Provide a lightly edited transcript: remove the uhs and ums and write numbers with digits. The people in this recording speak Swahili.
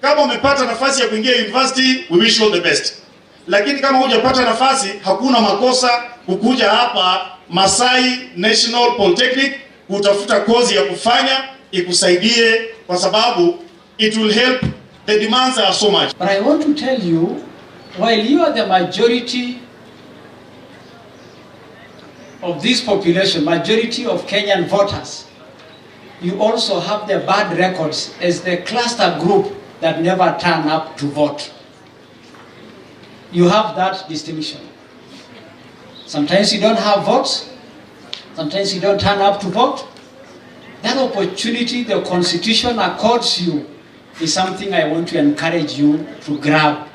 Kama umepata nafasi ya kuingia university, we wish you all the best. Lakini kama hujapata nafasi, hakuna makosa kukuja hapa Masai National Polytechnic kutafuta kozi ya kufanya ikusaidie, kwa sababu it will help. The demands are so much. But I want to tell you, while you are the majority of this population, majority of Kenyan voters, you also have the bad records as the cluster group that never turn up to vote. You have that distinction. Sometimes you don't have votes, sometimes you don't turn up to vote. That opportunity the Constitution accords you is something I want to encourage you to grab